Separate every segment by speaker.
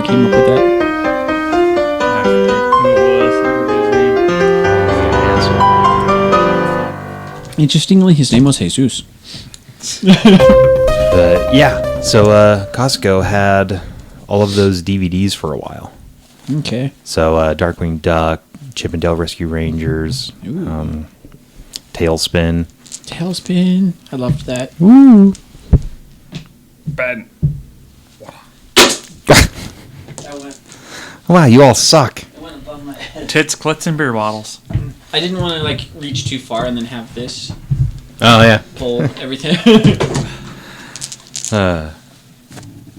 Speaker 1: came up with that.
Speaker 2: I forget who it was.
Speaker 1: Interestingly, his name was Jesus.
Speaker 3: Yeah, so Costco had all of those DVDs for a while.
Speaker 1: Okay.
Speaker 3: So Darkwing Duck, Chip and Dale Rescue Rangers, Tailspin.
Speaker 1: Tailspin. I loved that.
Speaker 3: Woo!
Speaker 2: Ben.
Speaker 3: Wow, you all suck.
Speaker 1: It went above my head.
Speaker 2: Tits, clits, and beer bottles.
Speaker 1: I didn't want to reach too far and then have this
Speaker 3: Oh, yeah.
Speaker 1: pull everything.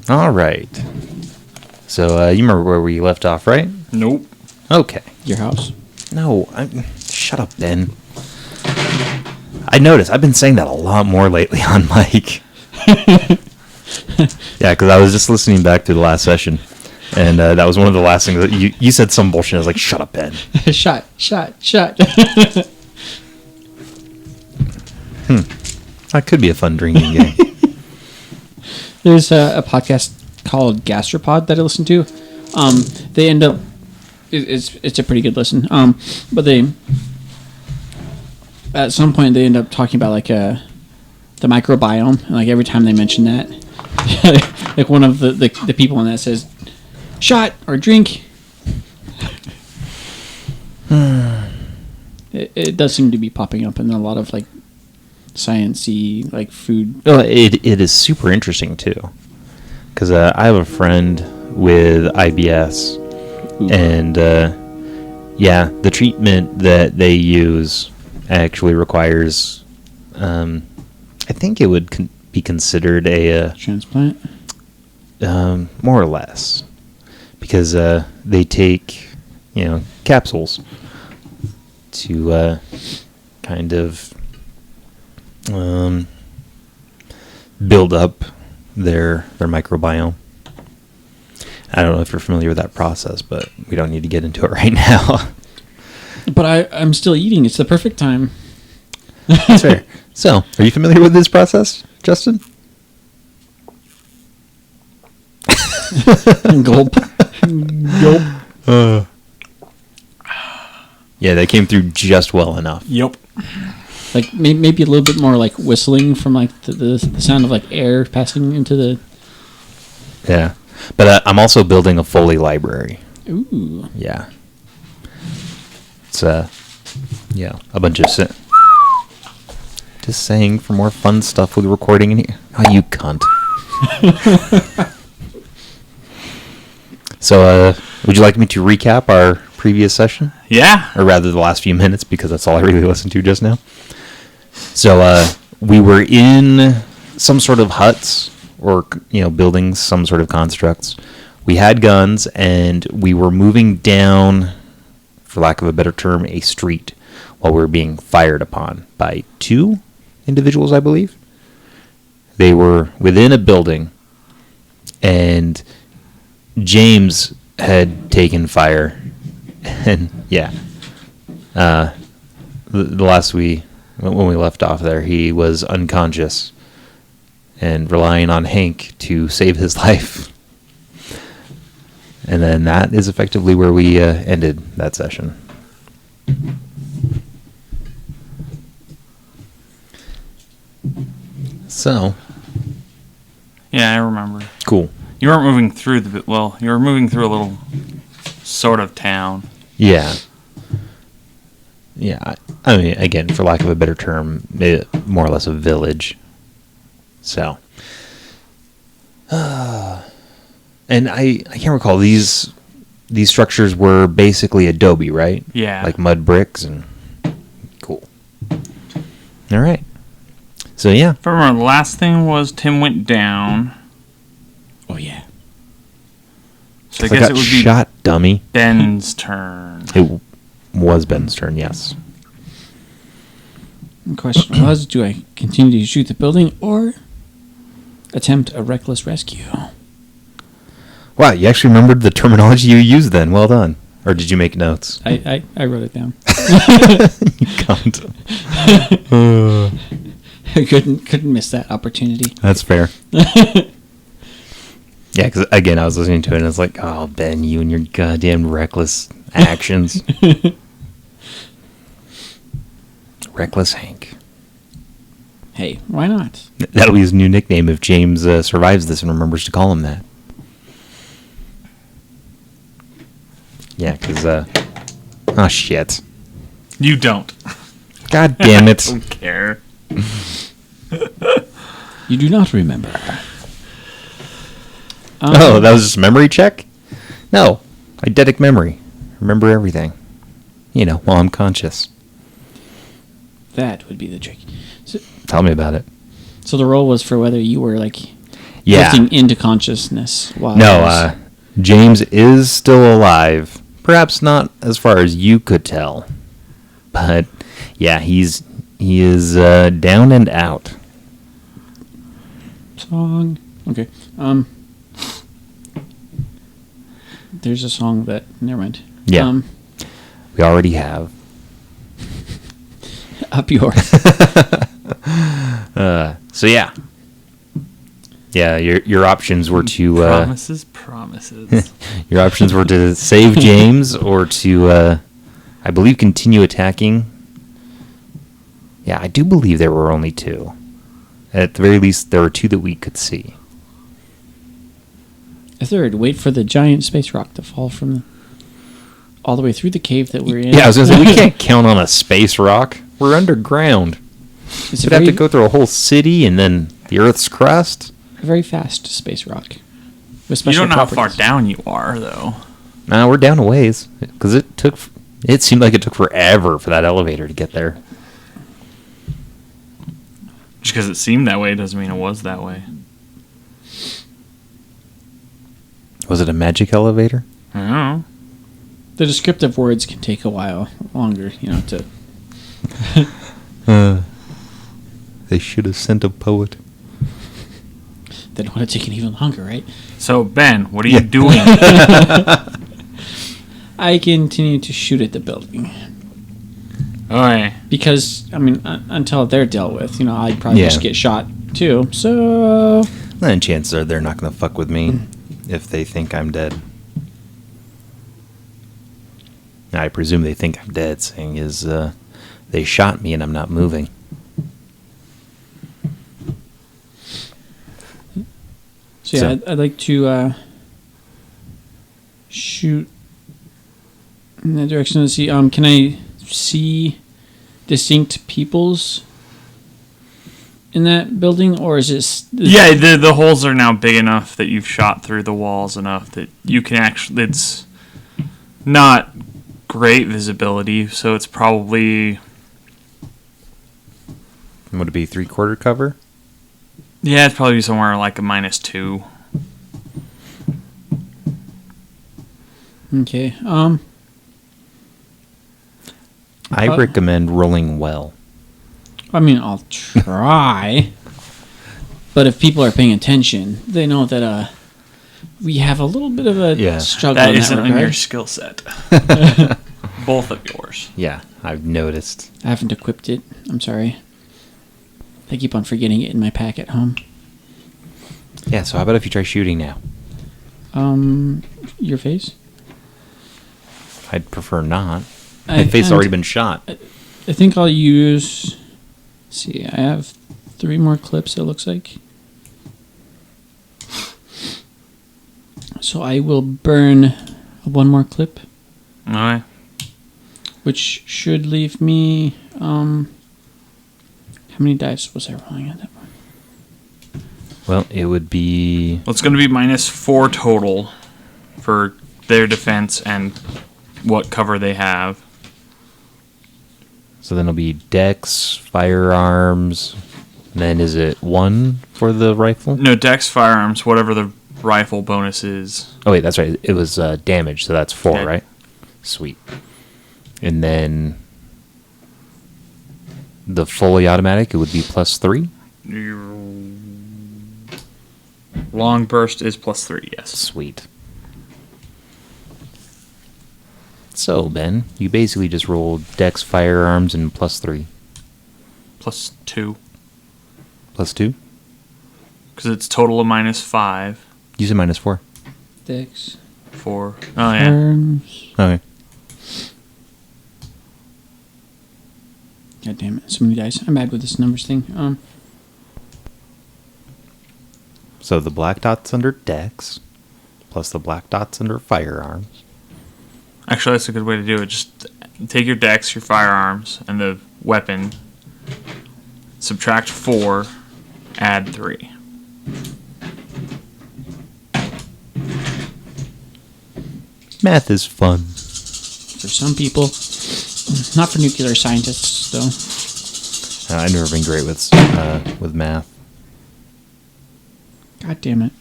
Speaker 3: All right. So you remember where we left off, right?
Speaker 2: Nope.
Speaker 3: Okay.
Speaker 1: Your house.
Speaker 3: No, shut up, Ben. I noticed. I've been saying that a lot more lately on mic. Yeah, because I was just listening back to the last session, and that was one of the last things that you said some bullshit. I was like, "Shut up, Ben."
Speaker 1: Shot.
Speaker 3: That could be a fun drinking game.
Speaker 1: There's a podcast called Gastropod that I listen to. They end up it's a pretty good listen. But they at some point they end up talking about the microbiome, and every time they mention that, one of the people in that says shot or drink. It does seem to be popping up in a lot of science-y food.
Speaker 3: Well, it is super interesting too, because I have a friend with IBS.
Speaker 1: Ooh.
Speaker 3: And the treatment that they use actually requires, I think it would be considered a
Speaker 1: Transplant?
Speaker 3: more or less, because they take capsules to kind of build up their microbiome. I don't know if you're familiar with that process, but we don't need to get into it right now.
Speaker 1: But I'm still eating. It's the perfect time.
Speaker 3: That's fair. So, are you familiar with this process, Justin?
Speaker 1: Gulp. Gulp.
Speaker 3: Yeah, that came through just well enough.
Speaker 2: Yep.
Speaker 1: Maybe a little bit more whistling from the sound of air passing into the...
Speaker 3: Yeah. But I'm also building a Foley library.
Speaker 1: Ooh.
Speaker 3: Yeah. It's a bunch of... Just saying for more fun stuff with recording in here. Oh, you cunt. So, would you like me to recap our previous session?
Speaker 2: Yeah.
Speaker 3: Or rather, the last few minutes, because that's all I really listened to just now. So, we were in some sort of huts, or, building some sort of constructs. We had guns, and we were moving down, for lack of a better term, a street, while we were being fired upon by 2 individuals, I believe. They were within a building, and James had taken fire, and the last when we left off there, he was unconscious and relying on Hank to save his life. And then that is effectively where we ended that session. So.
Speaker 2: Yeah, I remember.
Speaker 3: Cool.
Speaker 2: You weren't moving through you were moving through a little sort of town.
Speaker 3: Yeah. Yeah. I mean, again, for lack of a better term, more or less a village. So. And I can't recall, these structures were basically adobe, right?
Speaker 2: Yeah.
Speaker 3: Like mud bricks and... Cool. All right. So, yeah.
Speaker 2: If I remember, the last thing was Tim went down.
Speaker 1: Oh, yeah.
Speaker 2: So I guess it would be
Speaker 3: shot, dummy.
Speaker 2: Ben's turn.
Speaker 3: It was Ben's turn, yes.
Speaker 1: The question was, do I continue to shoot the building or attempt a reckless rescue?
Speaker 3: Wow, you actually remembered the terminology you used then. Well done. Or did you make notes?
Speaker 1: I wrote it down.
Speaker 3: You can't.
Speaker 1: I couldn't miss that opportunity.
Speaker 3: That's fair. Yeah, because again, I was listening to it and it's like, oh, Ben, you and your goddamn reckless actions. Reckless Hank.
Speaker 1: Hey, why not?
Speaker 3: That'll be his new nickname if James survives this and remembers to call him that. Yeah, because, oh, shit.
Speaker 2: You don't.
Speaker 3: God damn
Speaker 2: I
Speaker 3: it.
Speaker 2: don't care.
Speaker 1: You do not remember.
Speaker 3: Oh, that was just a memory check? No. Eidetic memory. Remember everything. You know, while I'm conscious.
Speaker 1: That would be the trick.
Speaker 3: Tell me about it.
Speaker 1: So the roll was for whether you were like
Speaker 3: Yeah.
Speaker 1: drifting into consciousness. While
Speaker 3: No, James is still alive. Perhaps not as far as you could tell. But, yeah, he is down and out.
Speaker 1: Song. Okay. There's a song that. Never mind.
Speaker 3: Yeah. We already have.
Speaker 1: Up yours.
Speaker 3: So yeah. Yeah, your options were to
Speaker 2: Promises.
Speaker 3: your options were to save James or to I believe continue attacking. Yeah, I do believe there were only two. At the very least there were two that we could see.
Speaker 1: A third, wait for the giant space rock to fall from all the way through the cave that we're in.
Speaker 3: Yeah, I was going to say we can't count on a space rock. We're underground.
Speaker 1: It's
Speaker 3: We'd have to go through a whole city and then the Earth's crust.
Speaker 1: a very fast space rock. With
Speaker 2: You
Speaker 1: special
Speaker 2: don't know how far
Speaker 1: properties.
Speaker 2: down you are, though.
Speaker 3: Nah, we're down a ways because it seemed like it took forever for that elevator to get there.
Speaker 2: Just because it seemed that way doesn't mean it was that way.
Speaker 3: Was it a magic elevator?
Speaker 2: I don't know.
Speaker 1: The descriptive words can take a while longer, to.
Speaker 3: They should have sent a poet.
Speaker 1: Then it would have taken even longer, right?
Speaker 2: So, Ben, what are you doing?
Speaker 1: I continue to shoot at the building.
Speaker 2: Okay.
Speaker 1: Because, until they're dealt with, I'd probably
Speaker 3: Yeah.
Speaker 1: just get shot too. So.
Speaker 3: Then chances are they're not going to fuck with me if they think I'm dead. I presume they think I'm dead, saying is they shot me and I'm not moving.
Speaker 1: So yeah, I'd like to shoot in that direction to see. Can I see distinct peoples in that building, or is it?
Speaker 2: Yeah, the holes are now big enough that you've shot through the walls enough that you can actually. It's not great visibility, so it's probably.
Speaker 3: Would it be 3/4 cover?
Speaker 2: Yeah, it's probably somewhere like a -2.
Speaker 1: Okay.
Speaker 3: I recommend rolling well.
Speaker 1: I'll try. But if people are paying attention, they know that we have a little bit of a struggle
Speaker 2: That
Speaker 1: in that
Speaker 2: isn't in
Speaker 1: regard.
Speaker 2: your skill set. Both of yours.
Speaker 3: Yeah, I've noticed.
Speaker 1: I haven't equipped it. I'm sorry. I keep on forgetting it in my pack at home.
Speaker 3: Yeah, so how about if you try shooting now?
Speaker 1: Your face?
Speaker 3: I'd prefer not. My face has already been shot.
Speaker 1: I think I'll use. Let's see, I have 3 more clips, it looks like. So I will burn 1 more clip,
Speaker 2: Alright.
Speaker 1: which should leave me. How many dice was I rolling at that point?
Speaker 3: Well, it would be...
Speaker 2: Well, it's going to be -4 total for their defense and what cover they have.
Speaker 3: So then it'll be dex, firearms, and then is it 1 for the rifle?
Speaker 2: No, dex, firearms, whatever the rifle bonus is.
Speaker 3: Oh wait, that's right. It was damage, so that's 4,
Speaker 2: Okay.
Speaker 3: right? Sweet. And then the fully automatic, it would be +3.
Speaker 2: Long burst is +3, yes.
Speaker 3: Sweet. So, Ben, you basically just rolled dex, firearms, and +3.
Speaker 2: +2.
Speaker 3: +2?
Speaker 2: Because it's total of -5.
Speaker 3: You said -4.
Speaker 1: Dex.
Speaker 2: 4. Oh, yeah.
Speaker 1: Arms.
Speaker 3: Okay.
Speaker 1: God damn it. So many dice. I'm bad with this numbers thing.
Speaker 3: So the black dot's under Dex, plus the black dot's under firearms.
Speaker 2: Actually, that's a good way to do it. Just take your dex, your firearms, and the weapon. Subtract 4, add 3.
Speaker 3: Math is fun.
Speaker 1: For some people. Not for nuclear scientists, though.
Speaker 3: I've never been great with math.
Speaker 1: God damn it.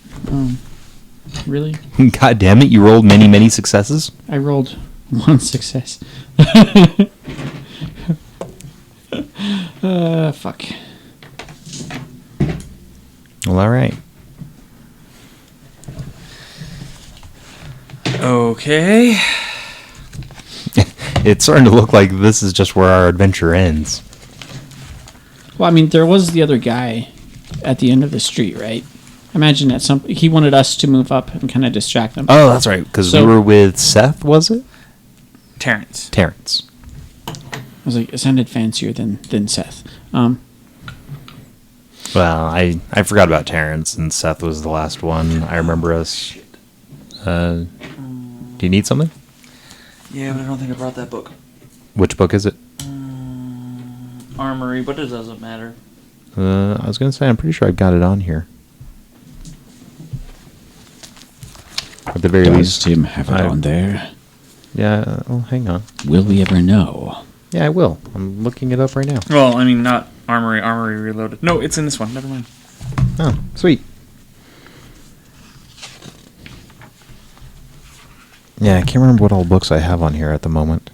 Speaker 1: Really?
Speaker 3: God damn it! You rolled many, many successes.
Speaker 1: I rolled 1 success. Fuck.
Speaker 3: Well, all right.
Speaker 2: Okay.
Speaker 3: It's starting to look like this is just where our adventure ends.
Speaker 1: Well, I mean, there was the other guy at the end of the street, right? Imagine that he wanted us to move up and kind of distract them.
Speaker 3: Oh, that's right. Because we were with Seth, was it?
Speaker 2: Terrence.
Speaker 1: I was like, it sounded fancier than Seth.
Speaker 3: Well, I forgot about Terrence, and Seth was the last one. I remember us. Do you need something?
Speaker 2: Yeah, but I don't think I brought that book.
Speaker 3: Which book is it?
Speaker 2: Armory, but it doesn't matter.
Speaker 3: I was going to say, I'm pretty sure I've got it on here. At the very least.
Speaker 1: Tim have it on there?
Speaker 3: Yeah, well, hang on.
Speaker 1: Will we ever know?
Speaker 3: Yeah, I will. I'm looking it up right now.
Speaker 2: Well, I mean, not Armory. Armory Reloaded. No, it's in this one. Never mind.
Speaker 3: Oh, sweet. Yeah, I can't remember what all books I have on here at the moment.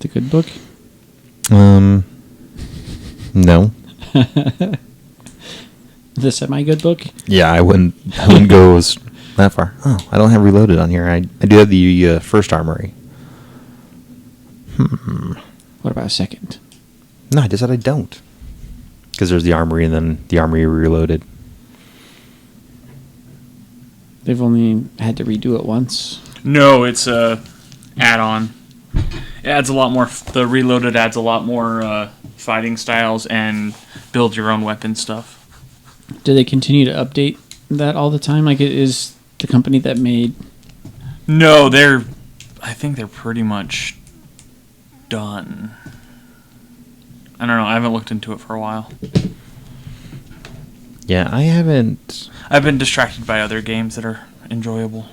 Speaker 1: The good book?
Speaker 3: No.
Speaker 1: The semi-good book?
Speaker 3: Yeah, I wouldn't go that far. Oh, I don't have Reloaded on here. I do have the first Armory.
Speaker 1: What about second?
Speaker 3: No, I just said I don't. Because there's the Armory and then the Armory Reloaded.
Speaker 1: They've only had to redo it once.
Speaker 2: No, it's a add-on. It adds a lot more. The Reloaded adds a lot more fighting styles and build your own weapon stuff.
Speaker 1: Do they continue to update that all the time? Like, it is the company that made...
Speaker 2: No, I think they're pretty much done. I don't know. I haven't looked into it for a while.
Speaker 3: Yeah, I haven't...
Speaker 2: I've been distracted by other games that are enjoyable.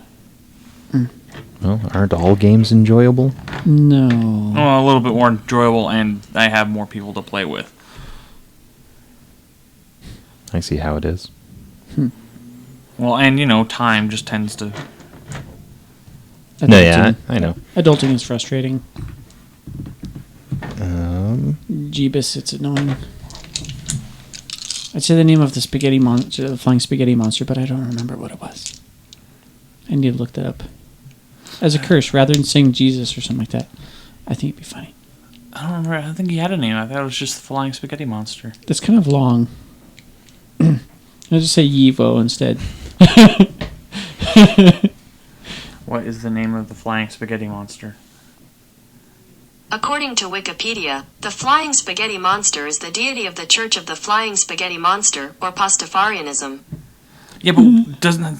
Speaker 3: Well, aren't all games enjoyable?
Speaker 1: No.
Speaker 2: Well, a little bit more enjoyable, and I have more people to play with.
Speaker 3: I see how it is.
Speaker 2: Well, and, time just tends to...
Speaker 3: No, yeah, I know.
Speaker 1: Adulting is frustrating. Jeebus, it's annoying. I'd say the name of the spaghetti monster, the flying spaghetti monster, but I don't remember what it was. I need to look that up. As a curse, rather than saying Jesus or something like that. I think it'd be funny.
Speaker 2: I don't remember. I don't think he had a name. I thought it was just the flying spaghetti monster.
Speaker 1: That's kind of long. I'll just say Yevo instead.
Speaker 2: What is the name of the flying spaghetti monster?
Speaker 4: According to Wikipedia, the Flying Spaghetti Monster is the deity of the Church of the Flying Spaghetti Monster, or Pastafarianism.
Speaker 2: Yeah, but doesn't that...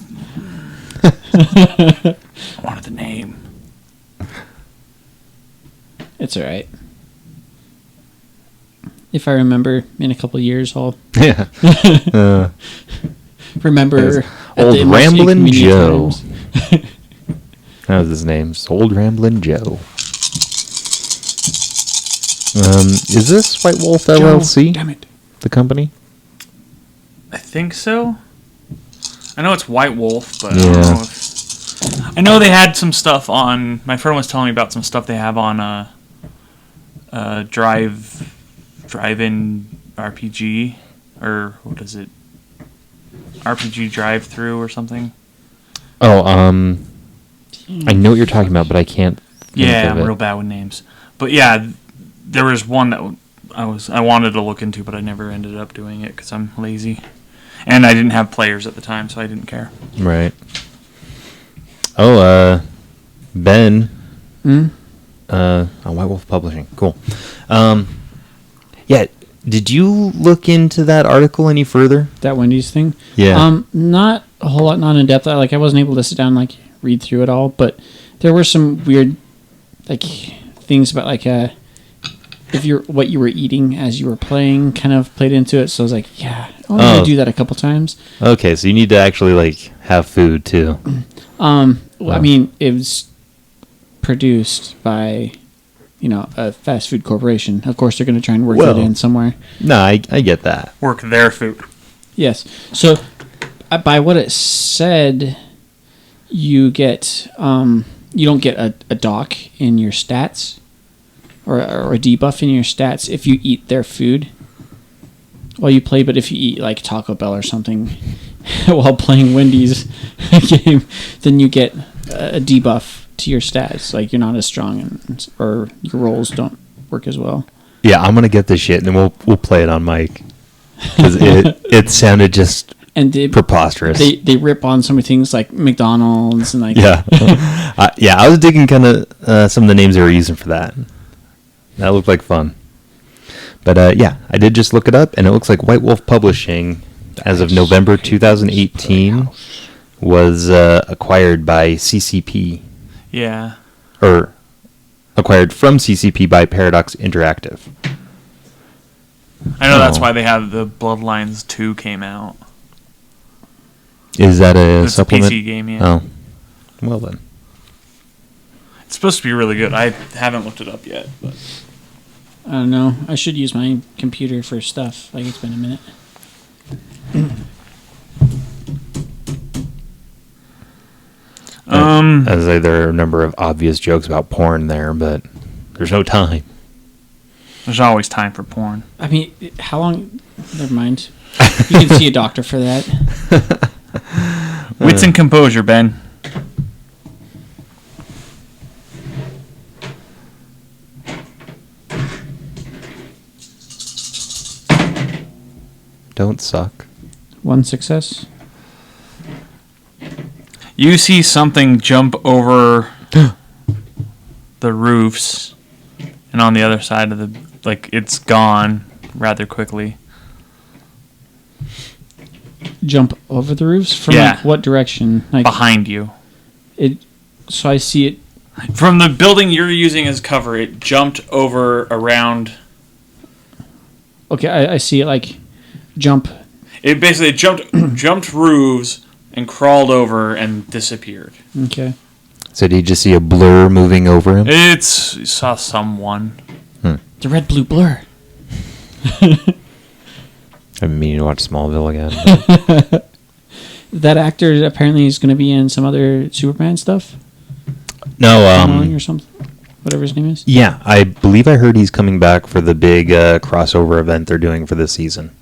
Speaker 2: I wanted the name.
Speaker 1: It's alright. If I remember in a couple of years, I'll
Speaker 3: Yeah.
Speaker 1: remember at
Speaker 3: Old
Speaker 1: the most
Speaker 3: Ramblin'
Speaker 1: inconvenient
Speaker 3: Joe.
Speaker 1: times.
Speaker 3: That was his name. Old Ramblin' Joe. Is this White Wolf LLC?
Speaker 1: Damn it.
Speaker 3: The company?
Speaker 2: I think so. I know it's White Wolf, but
Speaker 3: Yeah.
Speaker 2: I don't know if... I know they had some stuff on... My friend was telling me about some stuff they have on drive-in RPG, or what is it? RPG drive-through or something.
Speaker 3: Oh, I know what you're talking about, but I can't think
Speaker 2: Yeah,
Speaker 3: of
Speaker 2: I'm
Speaker 3: it.
Speaker 2: real bad with names. But yeah, there was one that I wanted to look into, but I never ended up doing it because I'm lazy, and I didn't have players at the time, so I didn't care.
Speaker 3: Right. Oh, Ben.
Speaker 1: Hmm?
Speaker 3: White Wolf Publishing. Cool. Yeah. Did you look into that article any further?
Speaker 1: That Wendy's thing?
Speaker 3: Yeah.
Speaker 1: Not a whole lot, not in depth. I wasn't able to sit down and, like, read through it all, but there were some weird, like, things about, like, if what you were eating as you were playing kind of played into it. So I was like, yeah, I want to do that a couple times.
Speaker 3: Okay, so you need to actually, like, have food, too.
Speaker 1: Well, I mean, it was produced by, a fast food corporation. Of course, they're going to try and work it in somewhere.
Speaker 3: No, I get that.
Speaker 2: Work their food.
Speaker 1: Yes. So, by what it said, you get you don't get a dock in your stats or a debuff in your stats if you eat their food while you play. But if you eat like Taco Bell or something while playing Wendy's game, then you get a debuff to your stats. Like you're not as strong or your rolls don't work as well.
Speaker 3: Yeah, I'm gonna get this shit and then we'll play it on mic because it sounded just preposterous.
Speaker 1: They rip on so many things like McDonald's and like
Speaker 3: yeah. I was digging kind of some of the names they were using for that. That looked like fun. But yeah, I did just look it up and it looks like White Wolf Publishing as of November 2018 was acquired by CCP.
Speaker 2: Yeah.
Speaker 3: Or acquired from CCP by Paradox Interactive.
Speaker 2: I know that's why they have the Bloodlines 2 came out.
Speaker 3: Is that a
Speaker 2: It's
Speaker 3: supplement?
Speaker 2: a PC game, yeah.
Speaker 3: Oh. Well then.
Speaker 2: It's supposed to be really good. I haven't looked it up yet, but
Speaker 1: I don't know. I should use my computer for stuff. Like it's been a minute.
Speaker 3: As there are a number of obvious jokes about porn there, but there's no time.
Speaker 2: There's always time for porn.
Speaker 1: I mean, how long? Never mind. You can see a doctor for that.
Speaker 2: Wits and composure, Ben.
Speaker 3: Don't suck.
Speaker 1: One success.
Speaker 2: You see something jump over the roofs, and on the other side of the, like, it's gone rather quickly.
Speaker 1: Jump over the roofs from
Speaker 2: Yeah.
Speaker 1: like, what direction? Like
Speaker 2: Behind you.
Speaker 1: So I see it.
Speaker 2: From the building you're using as cover, it jumped over around.
Speaker 1: Okay, I see it like jump.
Speaker 2: It basically jumped roofs and crawled over and disappeared.
Speaker 1: Okay.
Speaker 3: So did you just see a blur moving over him?
Speaker 2: You saw someone.
Speaker 1: The red blue blur.
Speaker 3: I've been meaning to watch Smallville again.
Speaker 1: That actor apparently is going to be in some other Superman stuff.
Speaker 3: No,
Speaker 1: Or something. Whatever his name is.
Speaker 3: yeah, I believe I heard he's coming back for the big crossover event they're doing for this season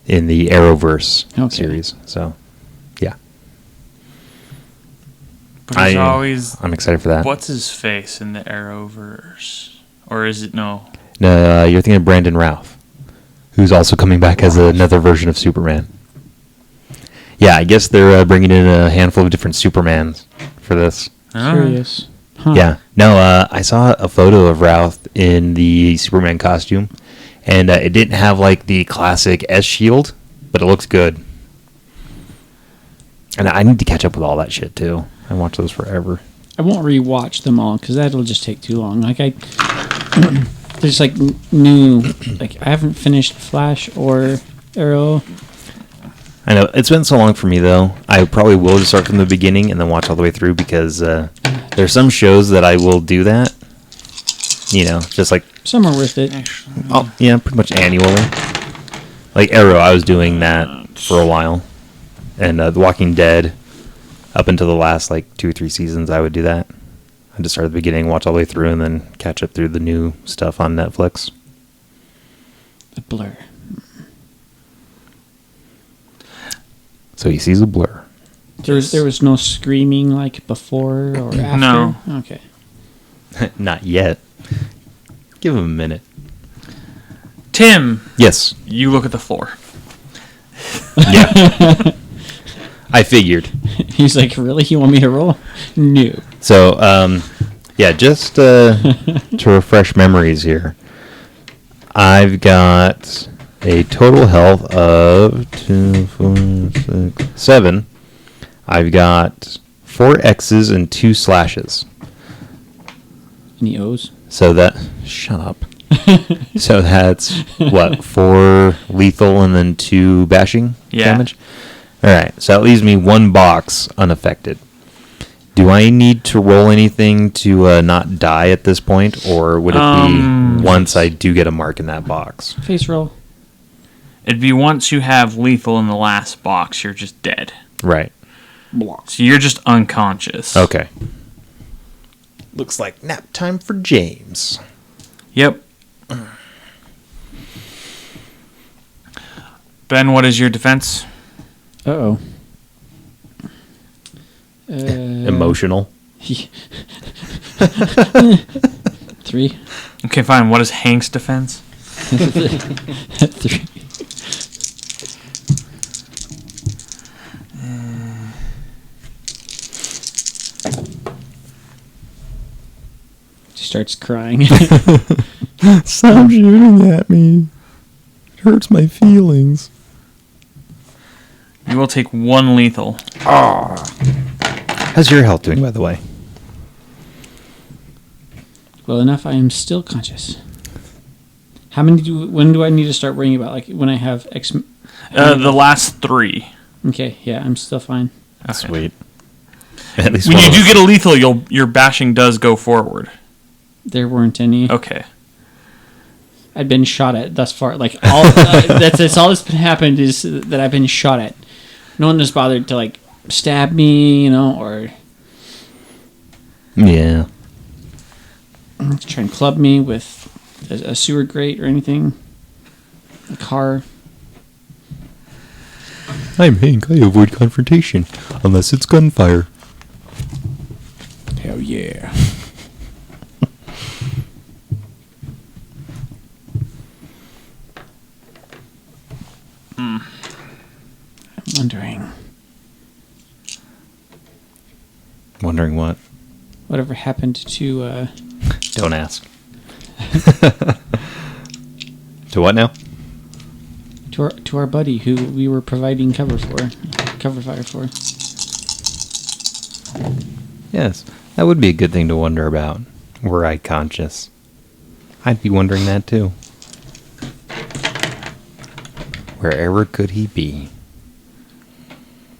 Speaker 3: in the Arrowverse series. So, yeah.
Speaker 2: But he's always.
Speaker 3: I'm excited for that.
Speaker 2: What's his face in the Arrowverse? Or is it no?
Speaker 3: No, you're thinking of Brandon Routh, who's also coming back as another version of Superman. Yeah, I guess they're bringing in a handful of different Supermans for this.
Speaker 1: Curious. Huh.
Speaker 3: Yeah. No, I saw a photo of Routh in the Superman costume, and it didn't have, like, the classic S shield, but it looks good. And I need to catch up with all that shit, too. I watch those forever.
Speaker 1: I won't rewatch them all because that'll just take too long. Like there's like new. Like I haven't finished Flash or Arrow.
Speaker 3: I know. It's been so long for me, though. I probably will just start from the beginning and then watch all the way through because there's some shows that I will do that. You know, just like...
Speaker 1: Some are worth it.
Speaker 3: Yeah, pretty much annually. Like Arrow, I was doing that for a while. And The Walking Dead, up until the last, like, 2 or 3 seasons, I would do that. I'd just start at the beginning, watch all the way through, and then catch up through the new stuff on Netflix.
Speaker 1: The Blur.
Speaker 3: So he sees a blur.
Speaker 1: There was no screaming like before or after?
Speaker 2: No.
Speaker 1: Okay.
Speaker 3: Not yet. Give him a minute.
Speaker 2: Tim,
Speaker 3: Yes.
Speaker 2: you look at the floor.
Speaker 3: Yeah. I figured.
Speaker 1: He's like, really? You want me to roll? No.
Speaker 3: So, yeah, just to refresh memories here, I've got a total health of 2, 4, 6, 7. I've got 4 X's and 2 slashes.
Speaker 1: Any O's?
Speaker 3: So that... Shut up. So that's, what, 4 lethal and then 2 bashing damage? Alright, so that leaves me 1 box unaffected. Do I need to roll anything to not die at this point, or would it be once I do get a mark in that box?
Speaker 1: Face roll.
Speaker 2: It'd be once you have lethal in the last box, you're just dead.
Speaker 3: Right.
Speaker 2: So you're just unconscious.
Speaker 3: Okay. Looks like nap time for James.
Speaker 2: Yep. Ben, what is your defense?
Speaker 1: Uh-oh.
Speaker 3: Emotional.
Speaker 1: 3.
Speaker 2: Okay, fine. What is Hank's defense?
Speaker 1: 3. She starts crying.
Speaker 3: Stop shooting at me. It hurts my feelings.
Speaker 2: You will take 1 lethal.
Speaker 3: How's your health doing, by the way?
Speaker 1: Well enough, I am still conscious. How many when do I need to start worrying about? Like when I have X...
Speaker 2: The last 3.
Speaker 1: Okay, yeah, I'm still fine.
Speaker 2: Okay.
Speaker 3: Sweet. At least
Speaker 2: When
Speaker 3: one
Speaker 2: you
Speaker 3: of
Speaker 2: do
Speaker 3: us-
Speaker 2: get a lethal, your bashing does go forward.
Speaker 1: There weren't any.
Speaker 2: Okay.
Speaker 1: I'd been shot at thus far. Like all that's all that's been happened is that I've been shot at. No one has bothered to like stab me, or
Speaker 3: Yeah.
Speaker 1: try and club me with a sewer grate or anything. A car.
Speaker 3: I'm Hank. I avoid confrontation unless it's gunfire.
Speaker 1: Hell yeah. I'm wondering
Speaker 3: Wondering what?
Speaker 1: whatever happened to
Speaker 3: Don't ask. To what now?
Speaker 1: to our buddy who we were providing cover fire for.
Speaker 3: Yes, that would be a good thing to wonder about. Were I conscious? I'd be wondering that too. Wherever could he be?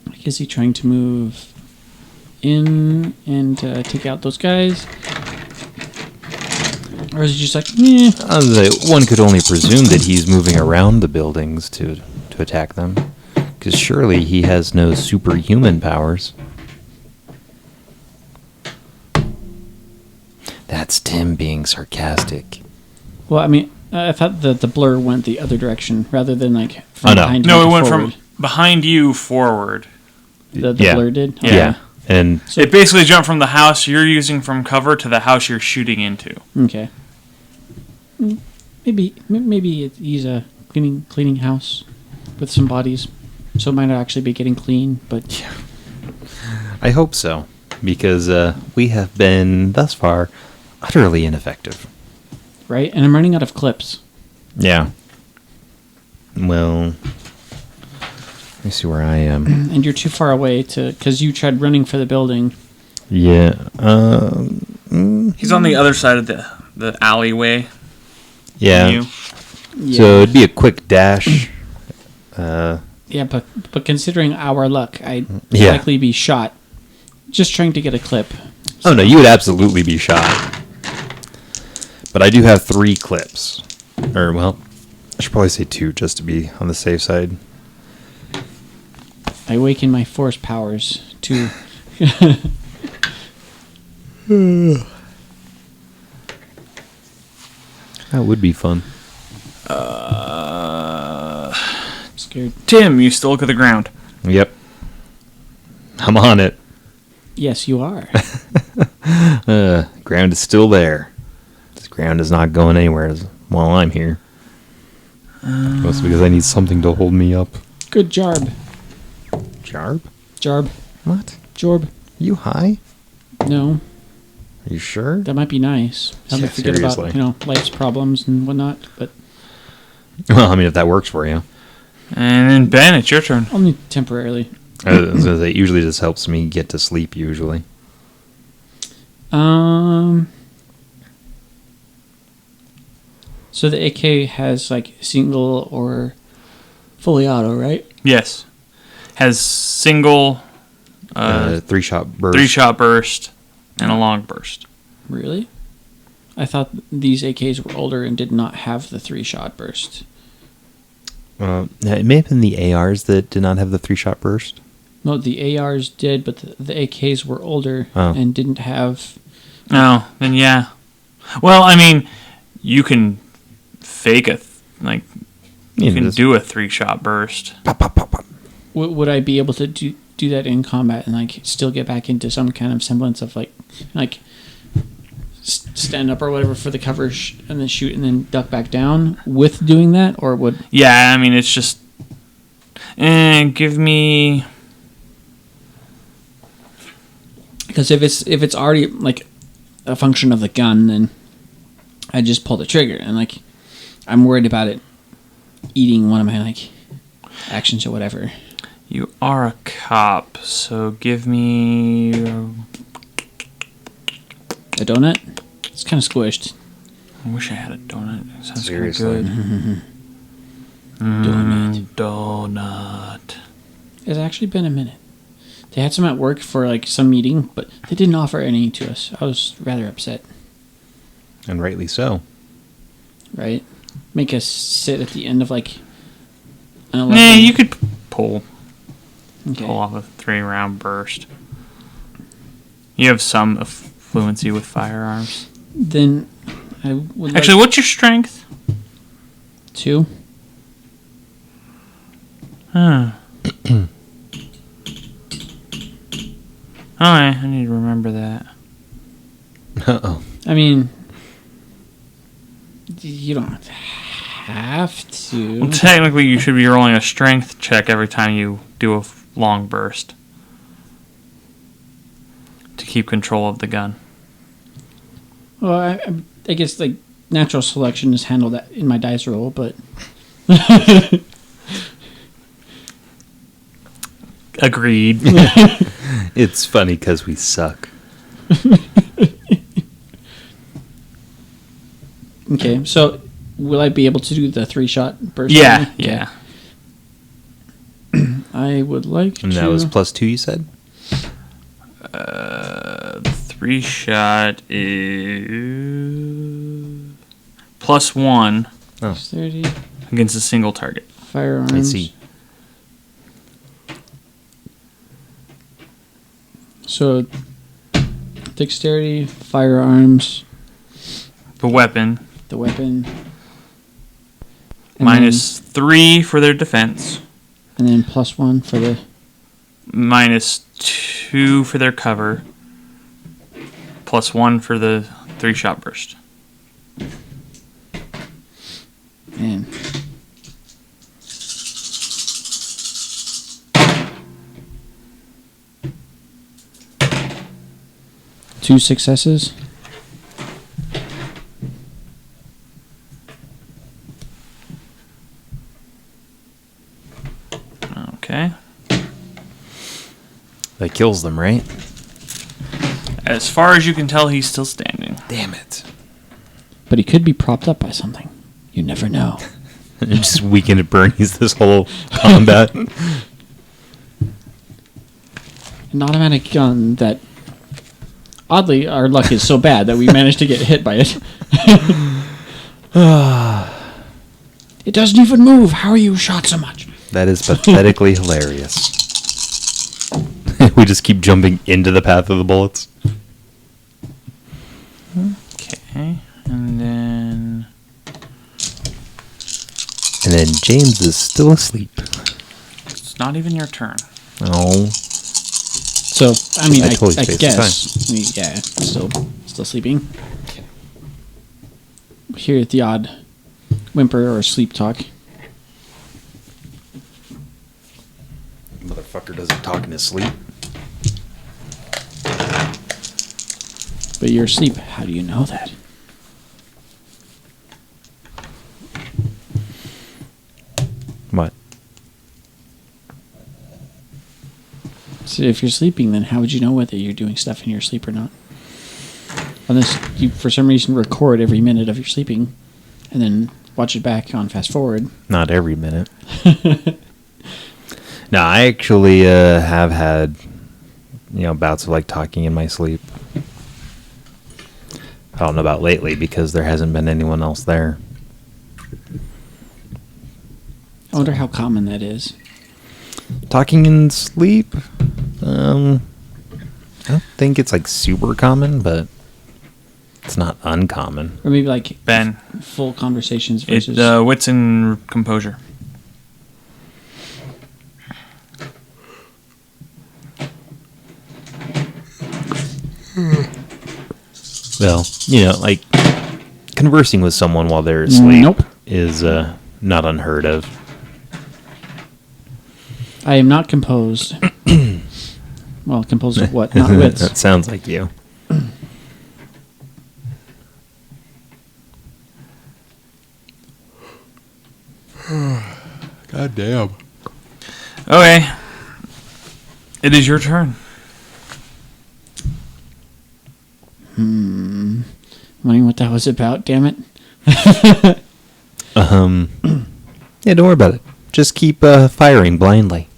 Speaker 1: Like, is he trying to move in and take out those guys? Or is he just like,
Speaker 3: One could only presume that he's moving around the buildings to attack them. Because surely he has no superhuman powers. That's Tim being sarcastic.
Speaker 1: Well, I mean, I thought that the blur went the other direction rather than like from
Speaker 3: Oh, no.
Speaker 1: behind
Speaker 2: No,
Speaker 1: you
Speaker 2: it went
Speaker 1: forward.
Speaker 2: from behind you forward.
Speaker 1: The
Speaker 3: Yeah.
Speaker 1: blur did?
Speaker 2: Yeah.
Speaker 3: Yeah. And
Speaker 2: It basically jumped from the house you're using from cover to the house you're shooting into.
Speaker 1: Okay. Maybe he's cleaning house with some bodies, so it might not actually be getting clean. But
Speaker 3: I hope so. Because we have been, thus far, utterly ineffective.
Speaker 1: right, and I'm running out of clips.
Speaker 3: Yeah. Well, let me see where I am.
Speaker 1: And you're too far away because you tried running for the building.
Speaker 3: Yeah.
Speaker 2: He's on the other side of the alleyway.
Speaker 3: Yeah.
Speaker 2: You.
Speaker 1: Yeah.
Speaker 3: So it'd be a quick dash.
Speaker 1: Yeah, but considering our luck, I'd
Speaker 3: Yeah.
Speaker 1: likely be shot just trying to get a clip.
Speaker 3: Oh no, you would absolutely be shot. But I do have 3 clips. Or, well, I should probably say 2 just to be on the safe side.
Speaker 1: I awaken my force powers to...
Speaker 3: That would be fun.
Speaker 1: I'm scared.
Speaker 2: Tim, you still look at the ground.
Speaker 3: Yep. I'm on it.
Speaker 1: Yes, you are.
Speaker 3: Ground is still there. This ground is not going anywhere while I'm here. Mostly because I need something to hold me up.
Speaker 1: Good job.
Speaker 3: Jarb?
Speaker 1: Jarb.
Speaker 3: What?
Speaker 1: Jorb.
Speaker 3: You high?
Speaker 1: No.
Speaker 3: Are you sure?
Speaker 1: That might be nice. Help me
Speaker 3: Yeah,
Speaker 1: forget
Speaker 3: seriously.
Speaker 1: about, life's problems and whatnot, but
Speaker 3: Well, I mean, if that works for you.
Speaker 2: And then Ben, it's your turn.
Speaker 1: only temporarily.
Speaker 3: I was gonna say, usually this helps me get to sleep, usually.
Speaker 1: So the AK has like single or fully auto, right?
Speaker 2: Yes. Has single,
Speaker 3: 3-shot burst.
Speaker 2: 3-shot burst, and a long burst.
Speaker 1: Really? I thought these AKs were older and did not have the 3-shot burst.
Speaker 3: It may have been the ARs that did not have the 3-shot burst.
Speaker 1: No, the ARs did, but the AKs were older and didn't have.
Speaker 2: Oh, then yeah. Well, I mean, you can fake you can do a 3-shot burst.
Speaker 3: Pop, pop, pop, pop.
Speaker 1: Would I be able to do that in combat and like still get back into some kind of semblance of like stand up or whatever for the cover and then shoot and then duck back down with doing that, or would?
Speaker 2: Yeah, I mean, it's just give me.
Speaker 1: Because if it's already like a function of the gun, then I just pull the trigger, and like I'm worried about it eating one of my like actions or whatever.
Speaker 2: You are a cop, so give me.
Speaker 1: A donut? It's kind of squished.
Speaker 2: I wish I had a donut. It sounds
Speaker 3: Seriously.
Speaker 2: good.
Speaker 1: Donut.
Speaker 2: Donut.
Speaker 1: It's actually been a minute. They had some at work for like some meeting, but they didn't offer any to us. I was rather upset.
Speaker 3: And rightly so.
Speaker 1: Right? Make us sit at the end of like an 11.
Speaker 2: Nah, you could pull
Speaker 1: Okay.
Speaker 2: off a 3-round burst. You have some fluency with firearms.
Speaker 1: Then I would
Speaker 2: Actually,
Speaker 1: like
Speaker 2: what's your strength?
Speaker 1: 2.
Speaker 2: Huh. Alright, I need to remember that.
Speaker 3: Uh-oh.
Speaker 1: I mean, you don't have to.
Speaker 2: Well, technically, you should be rolling a strength check every time you do a long burst to keep control of the gun.
Speaker 1: Well, I guess like natural selection is handled in my dice roll, but
Speaker 2: Agreed.
Speaker 3: It's funny because we suck.
Speaker 1: okay. So, will I be able to do the 3-shot burst?
Speaker 2: Yeah,
Speaker 1: thing?
Speaker 2: yeah.
Speaker 1: I would like
Speaker 3: And
Speaker 1: to.
Speaker 3: that was +2, you said?
Speaker 2: 3-shot is +1
Speaker 3: Oh,
Speaker 1: 30
Speaker 2: against a single target.
Speaker 1: firearms.
Speaker 3: I see.
Speaker 1: So, dexterity, firearms,
Speaker 2: The weapon
Speaker 1: the weapon, and
Speaker 2: -3 for their defense,
Speaker 1: then, and then +1 for the.
Speaker 2: -2 for their cover, +1 for the 3-shot burst.
Speaker 1: Man. Two successes.
Speaker 2: Okay.
Speaker 3: That kills them, right?
Speaker 2: As far as you can tell, he's still standing.
Speaker 3: Damn it.
Speaker 1: But he could be propped up by something. You never know.
Speaker 3: Just weekend at Bernie's this whole combat.
Speaker 1: An automatic gun that, oddly, our luck is so bad that we managed to get hit by it. It doesn't even move. How are you shot so much?
Speaker 3: That is pathetically hilarious. We just keep jumping into the path of the bullets.
Speaker 2: Okay. And then
Speaker 3: James is still asleep.
Speaker 2: it's not even your turn.
Speaker 3: Oh.
Speaker 1: So, I mean,
Speaker 3: I
Speaker 1: I
Speaker 3: totally spaced the
Speaker 1: guess. Yeah, still sleeping. Hear the odd whimper or sleep talk.
Speaker 3: Motherfucker doesn't talk in his sleep.
Speaker 1: But you're asleep. How do you know that?
Speaker 3: What?
Speaker 1: So if you're sleeping, then how would you know whether you're doing stuff in your sleep or not? Unless you, for some reason, record every minute of your sleeping and then watch it back on fast forward.
Speaker 3: Not every minute. No, I actually have had, bouts of like talking in my sleep. I don't know about lately because there hasn't been anyone else there.
Speaker 1: I wonder how common that is.
Speaker 3: Talking in sleep? I don't think it's like super common, but it's not uncommon.
Speaker 1: Or maybe like
Speaker 2: Ben.
Speaker 1: Full conversations versus...
Speaker 2: Wits and composure.
Speaker 3: Well, like conversing with someone while they're asleep
Speaker 1: Nope.
Speaker 3: is not unheard of.
Speaker 1: I am not composed. Well, composed of what? Not wits.
Speaker 3: That sounds like you.
Speaker 5: God damn.
Speaker 2: Okay. It is your turn.
Speaker 1: Wondering what that was about, damn it.
Speaker 3: Yeah, don't worry about it. Just keep firing blindly.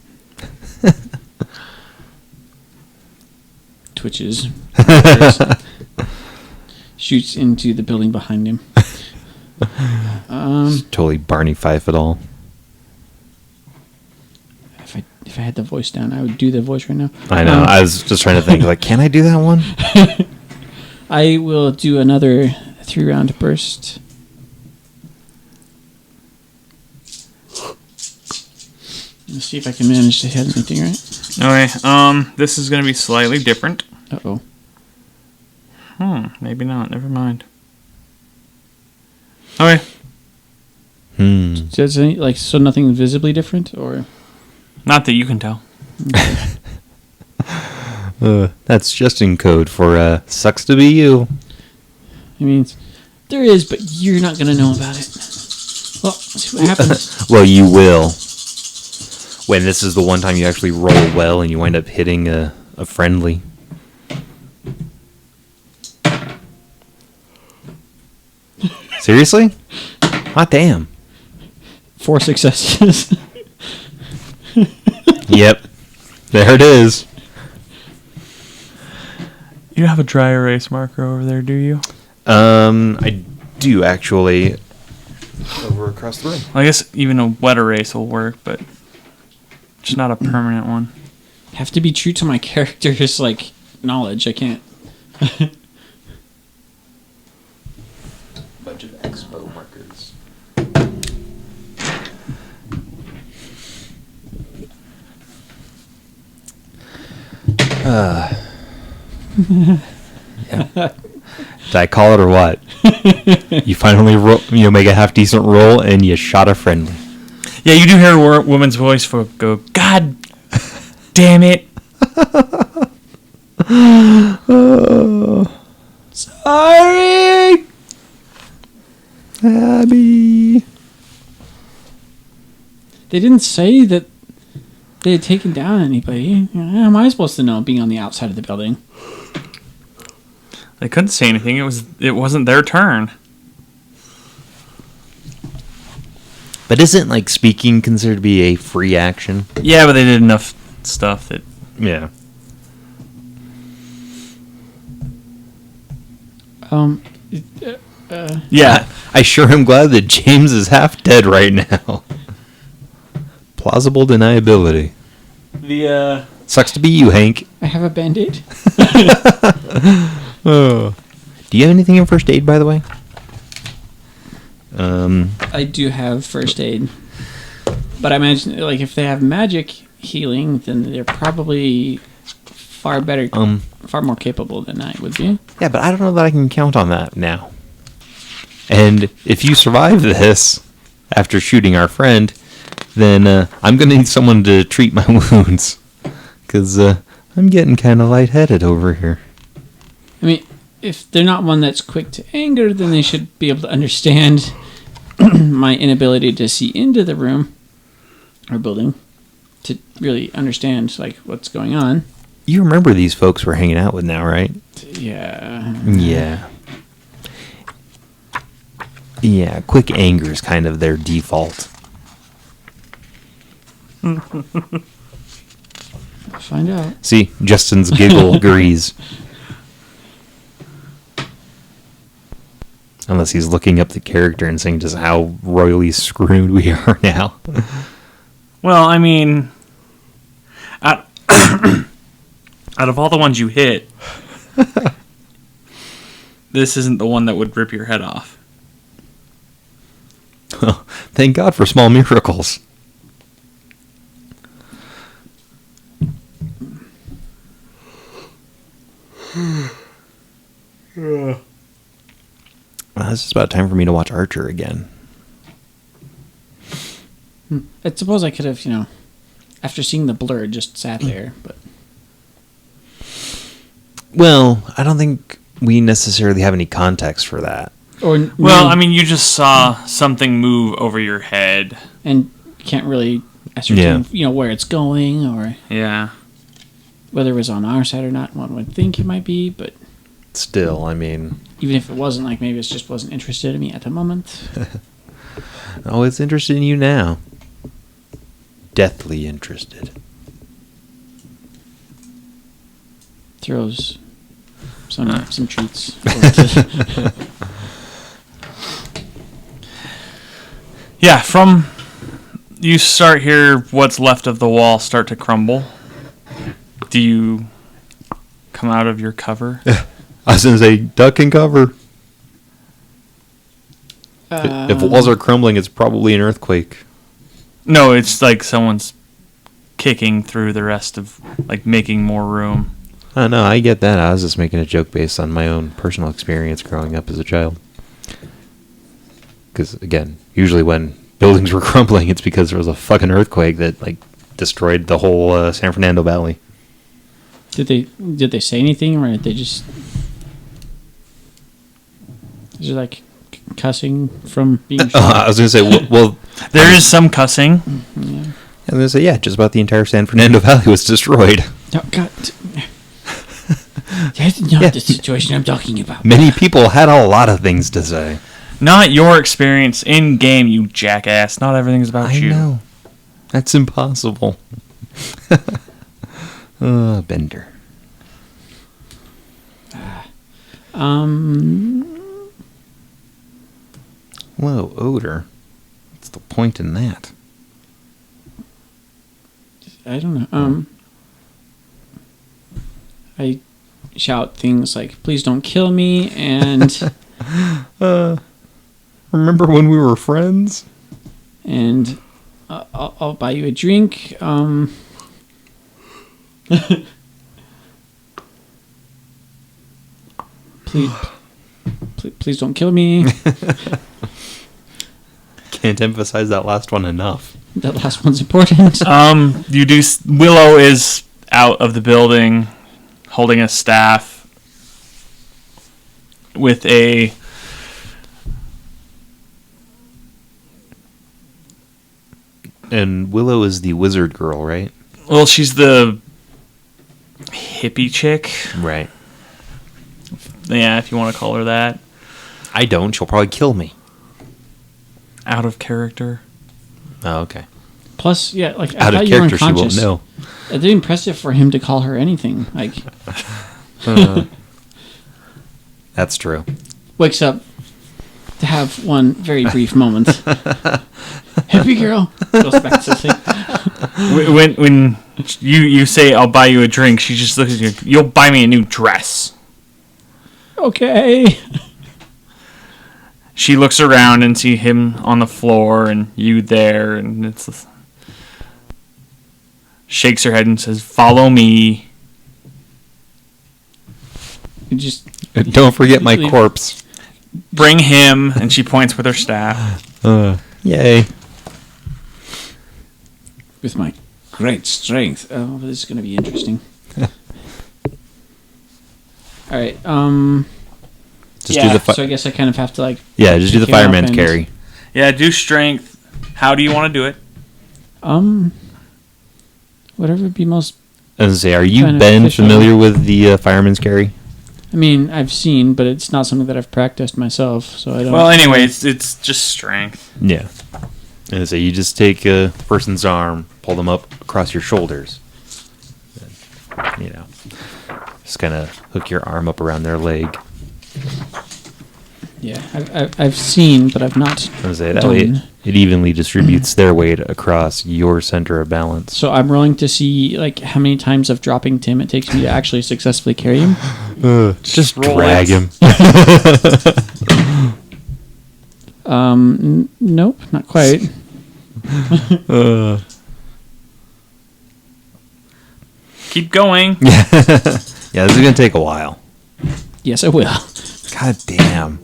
Speaker 1: Twitches. Shoots into the building behind him.
Speaker 3: Totally Barney Fife at all.
Speaker 1: If I had the voice down, I would do the voice right now.
Speaker 3: I know. I was just trying to think, like, can I do that one?
Speaker 1: I will do another 3-round burst. Let's see if I can manage to hit anything right.
Speaker 2: Okay. This is going to be slightly different.
Speaker 1: Uh-oh.
Speaker 2: Maybe not. Never mind. Okay.
Speaker 1: Does any, so nothing visibly different, or?
Speaker 2: Not that you can tell.
Speaker 3: That's just in code for sucks to be you.
Speaker 1: It means there is, but you're not going to know about it. Well, let's see what happens.
Speaker 3: Well, you will. When this is the one time you actually roll well and you wind up hitting a friendly. Seriously? Hot damn.
Speaker 1: 4 successes.
Speaker 3: Yep. There it is.
Speaker 2: You don't have a dry erase marker over there, do you?
Speaker 3: I do actually. Over across the room.
Speaker 2: I guess even a wet erase will work, but just not a permanent one.
Speaker 1: Have to be true to my character's, knowledge. I can't.
Speaker 3: Bunch of expo markers. Yeah. Did I call it or what? You finally make a half decent roll and you shot a friendly.
Speaker 2: Yeah, you do hear a woman's voice go, God damn it.
Speaker 3: Sorry, Abby.
Speaker 1: They didn't say that they had taken down anybody. How am I supposed to know, being on the outside of the building?
Speaker 2: They couldn't say anything. It wasn't their turn.
Speaker 3: But isn't speaking considered to be a free action?
Speaker 2: Yeah, but they did enough stuff that...
Speaker 3: Yeah.
Speaker 2: Yeah.
Speaker 3: I sure am glad that James is half dead right now. Plausible deniability.
Speaker 2: The,
Speaker 3: Sucks to be you, Hank.
Speaker 1: I have a Band-Aid.
Speaker 3: Oh. Do you have anything in first aid, by the way?
Speaker 1: I do have first aid. But I imagine, if they have magic healing, then they're probably far better, far more capable than I would be.
Speaker 3: Yeah, but I don't know that I can count on that now. And if you survive this after shooting our friend, then I'm going to need someone to treat my wounds. Because I'm getting kind of lightheaded over here.
Speaker 1: I mean, if they're not one that's quick to anger, then they should be able to understand my inability to see into the room or building to really understand like what's going on.
Speaker 3: You remember these folks we're hanging out with now, right?
Speaker 1: Yeah.
Speaker 3: Yeah. Yeah, quick anger is kind of their default.
Speaker 1: Find out.
Speaker 3: See, Justin's giggle agrees. Unless he's looking up the character and saying just how royally screwed we are now.
Speaker 2: Well, I mean, out of all the ones you hit, this isn't the one that would rip your head off.
Speaker 3: Thank God for small miracles. Well, it's just about time for me to watch Archer again.
Speaker 1: I suppose I could have, after seeing the blur, just sat there, but...
Speaker 3: Well, I don't think we necessarily have any context for that.
Speaker 2: Well, I mean, you just saw something move over your head.
Speaker 1: And can't really ascertain, where it's going, or...
Speaker 2: Yeah.
Speaker 1: Whether it was on our side or not, one would think it might be, but...
Speaker 3: Still, I mean...
Speaker 1: Even if it wasn't, like, maybe it just wasn't interested in me at the moment.
Speaker 3: Oh, it's interested in you now. Deathly interested.
Speaker 1: Throws some treats.
Speaker 2: Yeah, from... You start here, what's left of the wall start to crumble. Do you come out of your cover?
Speaker 3: I was going to say, duck and cover. If walls are crumbling, it's probably an earthquake.
Speaker 2: No, it's like someone's kicking through the rest of, like, making more room.
Speaker 3: Oh, no, I get that. I was just making a joke based on my own personal experience growing up as a child. Because, again, usually when buildings were crumbling, it's because there was a fucking earthquake that, like, destroyed the whole San Fernando Valley.
Speaker 1: Did they say anything, or did they just... Is it like cussing from being shot?
Speaker 3: I was going to say, well...
Speaker 2: There is some cussing.
Speaker 1: Yeah.
Speaker 3: I was going to say, yeah, just about the entire San Fernando Valley was destroyed.
Speaker 1: Oh, God. That's not the situation I'm talking about.
Speaker 3: Many people had a lot of things to say.
Speaker 2: Not your experience in game, you jackass. Not everything's about you.
Speaker 3: I know. That's impossible. Bender. Whoa, odor. What's the point in that?
Speaker 1: I don't know. I shout things like, please don't kill me, and...
Speaker 3: Remember when we were friends?
Speaker 1: And I'll buy you a drink. Please don't kill me.
Speaker 3: Can't emphasize that last one enough.
Speaker 1: That last one's important.
Speaker 2: You do. Willow is out of the building, holding a staff with a.
Speaker 3: And Willow is the wizard girl, right?
Speaker 2: Well, she's the hippie chick.
Speaker 3: Right.
Speaker 2: Yeah, if you want to call her that.
Speaker 3: I don't. She'll probably kill me.
Speaker 2: Out of character.
Speaker 3: Oh, okay.
Speaker 1: Plus, yeah, like
Speaker 3: Out
Speaker 1: I
Speaker 3: of
Speaker 1: thought you were
Speaker 3: character, she won't
Speaker 1: unconscious.
Speaker 3: know.
Speaker 1: It's impressive for him to call her anything. Like,
Speaker 3: That's true.
Speaker 1: wakes up to have one very brief moment. Hippie girl goes back to sleep.
Speaker 2: When you say I'll buy you a drink, she just looks at you. You'll buy me a new dress.
Speaker 1: Okay.
Speaker 2: She looks around and see him on the floor and you there, and it's shakes her head and says, "Follow me."
Speaker 1: You just
Speaker 3: Don't forget my
Speaker 1: leave.
Speaker 3: corpse.
Speaker 2: Bring him, and she points with her staff.
Speaker 3: Yay.
Speaker 1: with my great strength. Oh, this is going to be interesting. All right.
Speaker 3: Just do the
Speaker 1: so I guess I kind of have to like.
Speaker 3: Yeah, just do the
Speaker 1: pick him up
Speaker 3: fireman's
Speaker 1: and-
Speaker 3: carry.
Speaker 2: Yeah, do strength. How do you want to do it?
Speaker 1: Whatever would be most.
Speaker 3: I was gonna say, are you Ben
Speaker 1: beneficial.
Speaker 3: familiar with the fireman's carry?
Speaker 1: I mean, I've seen, but it's not something that I've practiced myself, so I don't.
Speaker 2: Well, anyway, it's just strength.
Speaker 3: Yeah. And so you just take a person's arm, pull them up across your shoulders. And, you know, just kind of hook your arm up around their leg.
Speaker 1: Yeah, I've seen, but I've not.
Speaker 3: I was gonna say, that way
Speaker 1: done.
Speaker 3: it evenly distributes their weight across your center of balance.
Speaker 1: So I'm rolling to see like how many times of dropping Tim it takes me to actually successfully carry him.
Speaker 3: Just
Speaker 2: roll
Speaker 3: drag
Speaker 2: it.
Speaker 3: him.
Speaker 1: Nope, not quite.
Speaker 2: Keep going.
Speaker 3: Yeah, this is gonna take a while.
Speaker 1: Yes, I will.
Speaker 3: God damn.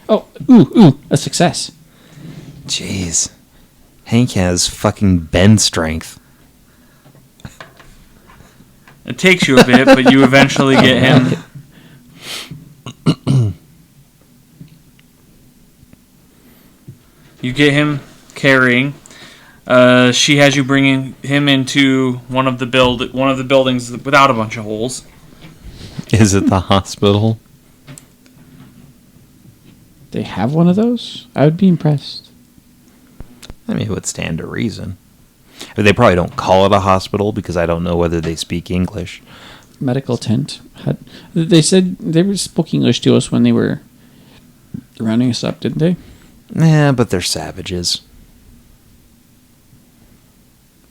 Speaker 1: Oh, ooh, a success.
Speaker 3: Jeez. Hank has fucking Ben strength.
Speaker 2: It takes you a bit, but you eventually get him. You get him carrying. She has you bringing him into one of the buildings without a bunch of holes.
Speaker 3: Is it the hospital?
Speaker 1: They have one of those? I would be impressed.
Speaker 3: I mean, it would stand to reason. They probably don't call it a hospital because I don't know whether they speak English.
Speaker 1: Medical tent. They said they spoke English to us when they were rounding us up, didn't they?
Speaker 3: Yeah, but they're savages.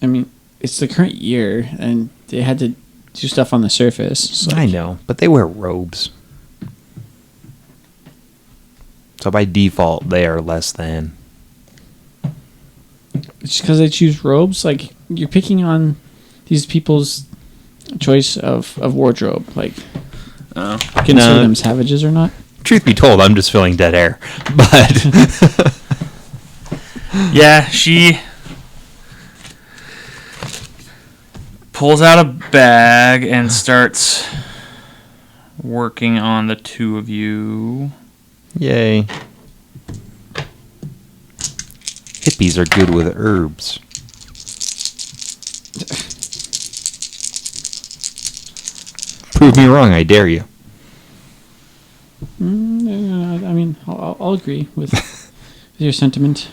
Speaker 1: I mean, it's the current year, and they had to do stuff on the surface. So
Speaker 3: I know, but they wear robes. So by default, they are less than.
Speaker 1: It's because they choose robes. Like, you're picking on these people's choice of wardrobe. Like, consider
Speaker 3: No.
Speaker 1: them savages or not.
Speaker 3: Truth be told, I'm just filling dead air. But
Speaker 2: Yeah, she pulls out a bag and starts working on the two of you.
Speaker 3: yay. Hippies are good with herbs. Prove me wrong, I dare you.
Speaker 1: I mean, I'll agree with your sentiment.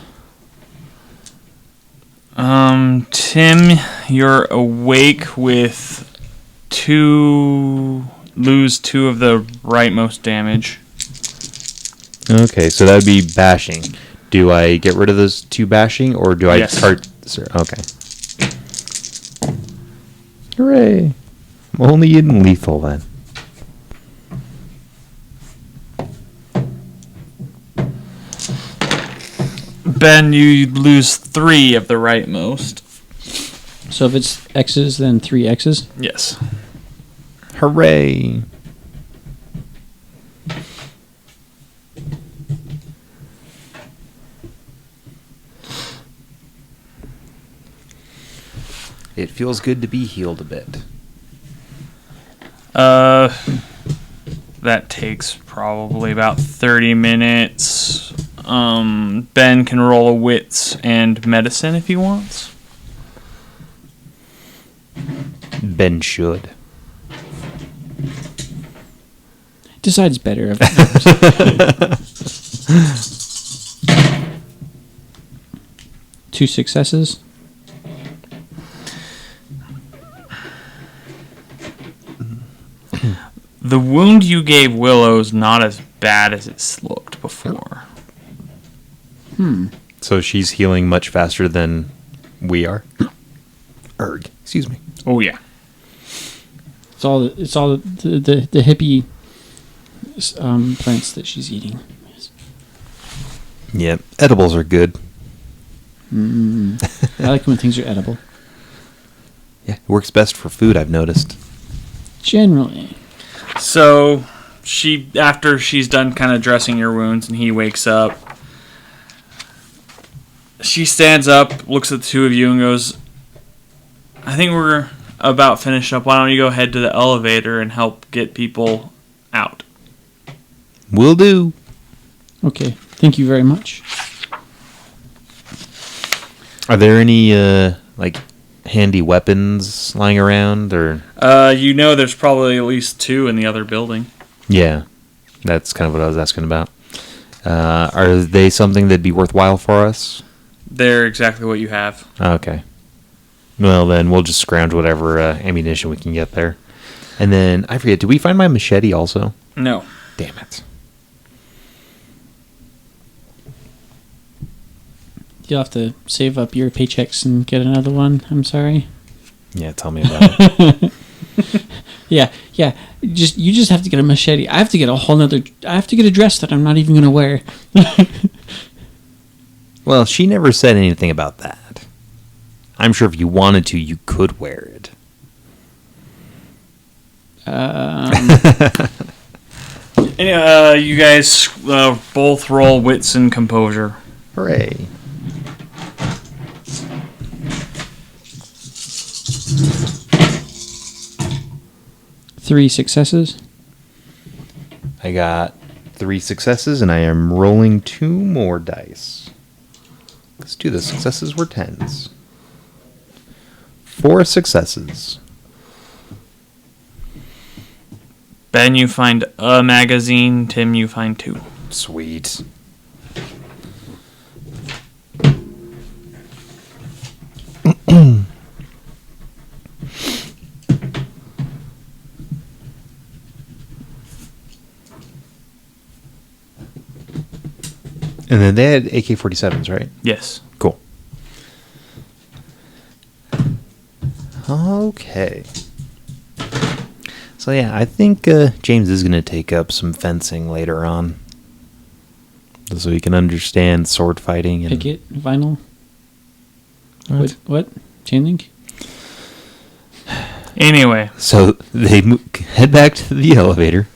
Speaker 2: Tim, you're awake with lose two of the rightmost damage.
Speaker 3: Okay, so that would be bashing. Do I get rid of those two bashing, or do I
Speaker 2: Yes.
Speaker 3: start? Okay. Hooray! I'm only in lethal then.
Speaker 2: Ben, you lose 3 of the rightmost.
Speaker 1: So if it's X's, then 3 X's.
Speaker 2: Yes.
Speaker 3: Hooray! It feels good to be healed a bit.
Speaker 2: That takes probably about 30 minutes. Ben can roll a wits and medicine if he wants.
Speaker 3: Ben should.
Speaker 1: Decides better. Two successes.
Speaker 2: The wound you gave Willow's not as bad as it's looked before.
Speaker 3: So she's healing much faster than we are. Erg. Excuse me.
Speaker 2: Oh yeah.
Speaker 1: It's all the hippie plants that she's eating.
Speaker 3: Yep. Edibles are good.
Speaker 1: I like when things are edible.
Speaker 3: Yeah, it works best for food, I've noticed.
Speaker 1: Generally.
Speaker 2: So after she's done kind of dressing your wounds and he wakes up, she stands up, looks at the two of you and goes, I think we're about finished up. Why don't you go head to the elevator and help get people out?
Speaker 3: Will do.
Speaker 1: Okay. Thank you very much.
Speaker 3: Are there any like handy weapons lying around, or?
Speaker 2: There's probably at least 2 in the other building.
Speaker 3: Yeah, that's kind of what I was asking about. Are they something that'd be worthwhile for us?
Speaker 2: They're exactly what you have.
Speaker 3: Okay. Well, then we'll just scrounge whatever ammunition we can get there. And then, I forget, did we find my machete also?
Speaker 2: No.
Speaker 3: Damn it.
Speaker 1: You'll have to save up your paychecks and get another one. I'm sorry.
Speaker 3: Yeah, tell me about it.
Speaker 1: Yeah. You just have to get a machete. I have to get a dress that I'm not even gonna wear.
Speaker 3: Well, she never said anything about that. I'm sure if you wanted to, you could wear it.
Speaker 2: Anyway, you guys both roll wits and composure.
Speaker 3: Hooray.
Speaker 1: Three successes.
Speaker 3: I got 3 successes, and I am rolling 2 more dice. Let's do the successes were 10s. 4 successes.
Speaker 2: Ben, you find a magazine. Tim, you find 2.
Speaker 3: Sweet. And then they had AK-47s, right?
Speaker 2: Yes.
Speaker 3: Cool. Okay. So yeah, I think James is going to take up some fencing later on. So he can understand sword fighting. And
Speaker 1: Picket, vinyl.
Speaker 3: What?
Speaker 1: Chain link?
Speaker 2: Anyway.
Speaker 3: So they head back to the elevator.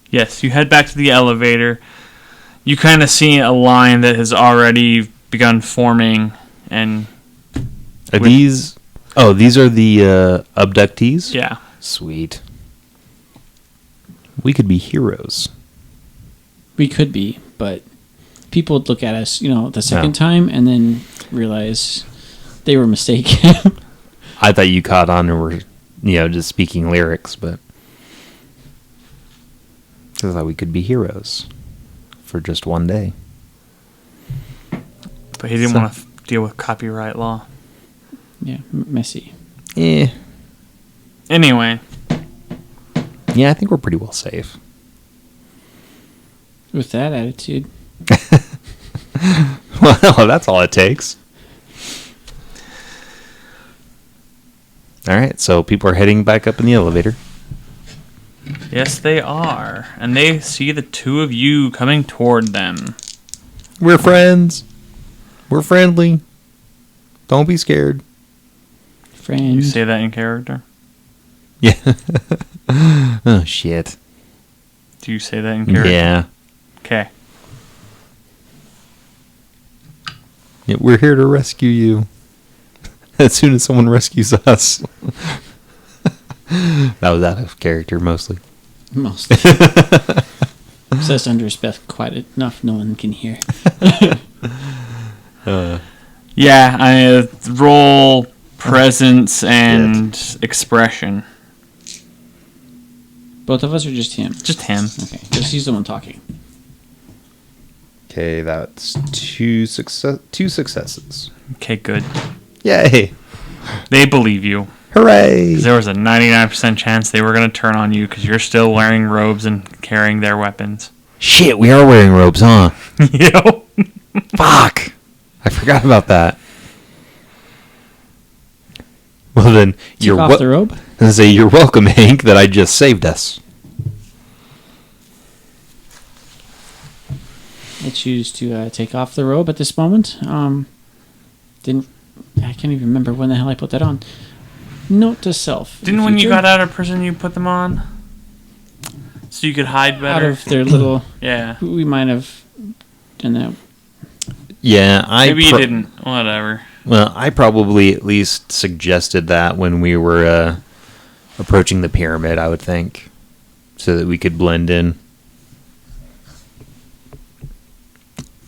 Speaker 2: Yes, you head back to the elevator. You kind of see a line that has already begun forming, and
Speaker 3: Are these? Oh, these are the abductees?
Speaker 2: yeah.
Speaker 3: Sweet. We could be heroes.
Speaker 1: We could be, but people would look at us, the second
Speaker 3: No.
Speaker 1: time and then realize they were mistaken.
Speaker 3: I thought you caught on and were, just speaking lyrics, but I thought we could be heroes for just one day.
Speaker 2: But he didn't want to deal with copyright law.
Speaker 1: Yeah, messy.
Speaker 3: Eh.
Speaker 2: Anyway.
Speaker 3: Yeah, I think we're pretty well safe.
Speaker 1: With that attitude.
Speaker 3: Well, that's all it takes. All right, so people are heading back up in the elevator.
Speaker 2: Yes, they are. And they see the 2 of you coming toward them.
Speaker 3: We're friends. We're friendly. Don't be scared.
Speaker 1: Friend.
Speaker 2: You say that in character?
Speaker 3: Yeah. Oh, shit.
Speaker 2: Do you say that in character?
Speaker 3: Yeah.
Speaker 2: Okay.
Speaker 3: We're here to rescue you. As soon as someone rescues us. That was out of character, mostly.
Speaker 1: Most. Says under spec quite enough no one can hear.
Speaker 2: Yeah, I roll presence and expression.
Speaker 1: Both of us or just him?
Speaker 2: Just him.
Speaker 1: Okay, because he's the one talking.
Speaker 3: Okay, that's 2 successes.
Speaker 2: Okay, good.
Speaker 3: Yay!
Speaker 2: They believe you.
Speaker 3: Hooray!
Speaker 2: 'Cause there was a 99% chance they were going to turn on you because you're still wearing robes and carrying their weapons.
Speaker 3: Shit, we are wearing robes, huh?
Speaker 2: Yep.
Speaker 3: Fuck! I forgot about that. Well then,
Speaker 1: Take off the robe?
Speaker 3: And say you're welcome, Hank, that I just saved us.
Speaker 1: I choose to take off the robe at this moment. I can't even remember when the hell I put that on. Note to self.
Speaker 2: Didn't when you got out of prison you put them on? So you could hide better?
Speaker 1: Out of their little...
Speaker 2: Yeah.
Speaker 1: We might have done that.
Speaker 3: Yeah,
Speaker 2: Maybe you didn't. Whatever.
Speaker 3: Well, I probably at least suggested that when we were approaching the pyramid, I would think, so that we could blend in.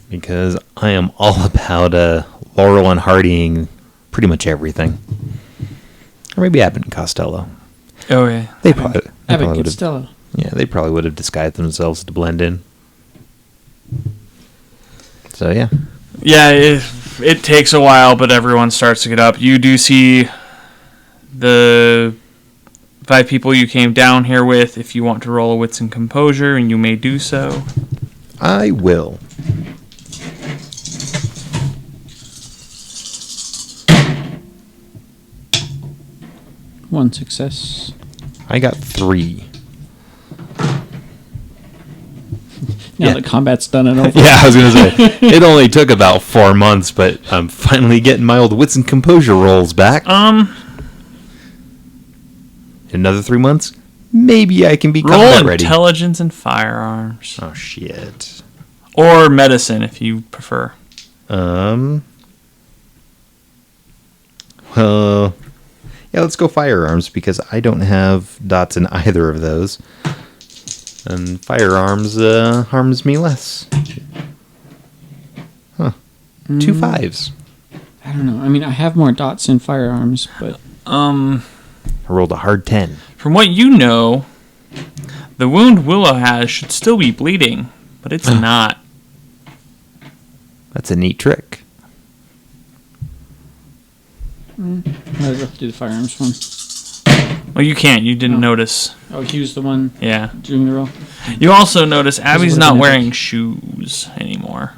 Speaker 3: Because I am all about Laurel and Hardying pretty much everything. Or maybe Abbott and Costello.
Speaker 2: Oh, yeah.
Speaker 3: They probably
Speaker 1: Abbott
Speaker 3: would have.
Speaker 1: Costello.
Speaker 3: Yeah, they probably would have disguised themselves to blend in. So, yeah.
Speaker 2: Yeah, it takes a while, but everyone starts to get up. You do see the 5 people you came down here with. If you want to roll a wits and composure, and you may do so.
Speaker 3: I will.
Speaker 1: One success.
Speaker 3: I got 3.
Speaker 1: Now
Speaker 3: Yeah.
Speaker 1: that combat's done and over.
Speaker 3: Yeah, I was going to say, it only took about 4 months, but I'm finally getting my old wits and composure rolls back. In another 3 months, maybe I can be
Speaker 2: Roll
Speaker 3: combat ready.
Speaker 2: intelligence and firearms.
Speaker 3: Oh, shit.
Speaker 2: Or medicine, if you prefer.
Speaker 3: Well, yeah, let's go firearms, because I don't have dots in either of those. And firearms harms me less. Huh. 2 5s.
Speaker 1: I don't know. I mean, I have more dots in firearms, but
Speaker 3: I rolled a hard 10.
Speaker 2: From what you know, the wound Willow has should still be bleeding, but it's not.
Speaker 3: That's a neat trick.
Speaker 1: I'll do the firearms one.
Speaker 2: Well, you can't. You didn't notice.
Speaker 1: Oh, he was the one
Speaker 2: Yeah.
Speaker 1: doing the roll.
Speaker 2: You also notice Abby's
Speaker 1: would've
Speaker 2: not
Speaker 1: been
Speaker 2: wearing
Speaker 1: epic.
Speaker 2: shoes anymore.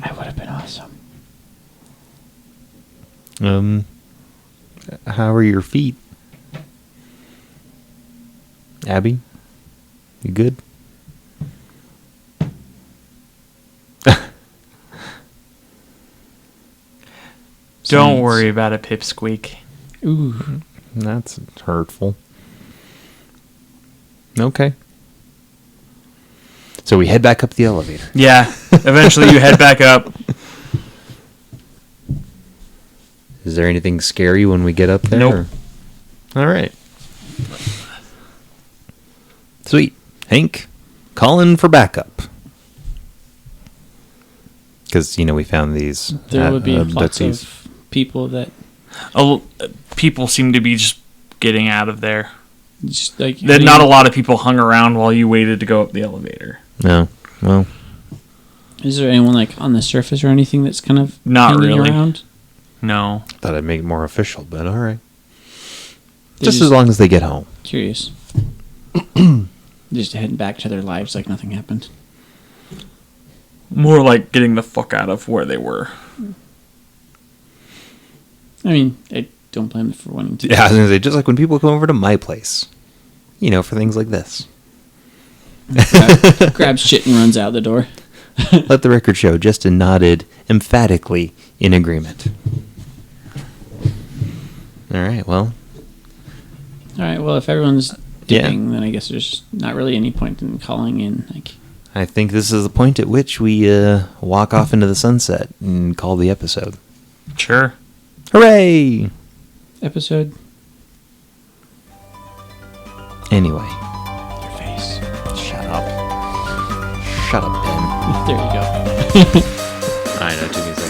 Speaker 1: That would have been awesome.
Speaker 3: How are your feet? Abby? You good?
Speaker 2: Don't worry about it, Pipsqueak.
Speaker 1: Ooh.
Speaker 3: That's hurtful. Okay. So we head back up the elevator.
Speaker 2: Yeah. Eventually you head back up.
Speaker 3: Is there anything scary when we get up there?
Speaker 2: Nope.
Speaker 3: All right. Sweet. Hank, call in for backup. Because, we found these.
Speaker 1: There would be lots
Speaker 3: abductees.
Speaker 1: of people that
Speaker 2: People seem to be just getting out of there.
Speaker 1: just like
Speaker 2: Not a lot of people hung around while you waited to go up the elevator.
Speaker 3: No. Well,
Speaker 1: Is there anyone like on the surface or anything that's kind of
Speaker 2: Not
Speaker 1: hanging
Speaker 2: really.
Speaker 1: around?
Speaker 2: No.
Speaker 3: thought I'd make it more official, but all right.
Speaker 1: They're
Speaker 3: Just as long as they get home.
Speaker 1: curious. Just heading back to their lives like nothing happened.
Speaker 2: More like getting the fuck out of where they were.
Speaker 1: I mean, I don't blame them for wanting to.
Speaker 3: Yeah, I was going to say, just like when people come over to my place. For things like this.
Speaker 1: Grabs shit and runs out the door.
Speaker 3: Let the record show Justin nodded emphatically in agreement. All right, well.
Speaker 1: All right. Well, if everyone's dipping, then I guess there's not really any point in calling in. Like,
Speaker 3: I think this is the point at which we walk off into the sunset and call the episode.
Speaker 2: Sure.
Speaker 3: Hooray!
Speaker 1: episode.
Speaker 3: Anyway.
Speaker 1: Your face.
Speaker 3: Shut up. Shut up, Ben.
Speaker 1: There you go.
Speaker 3: I know, it took me a second.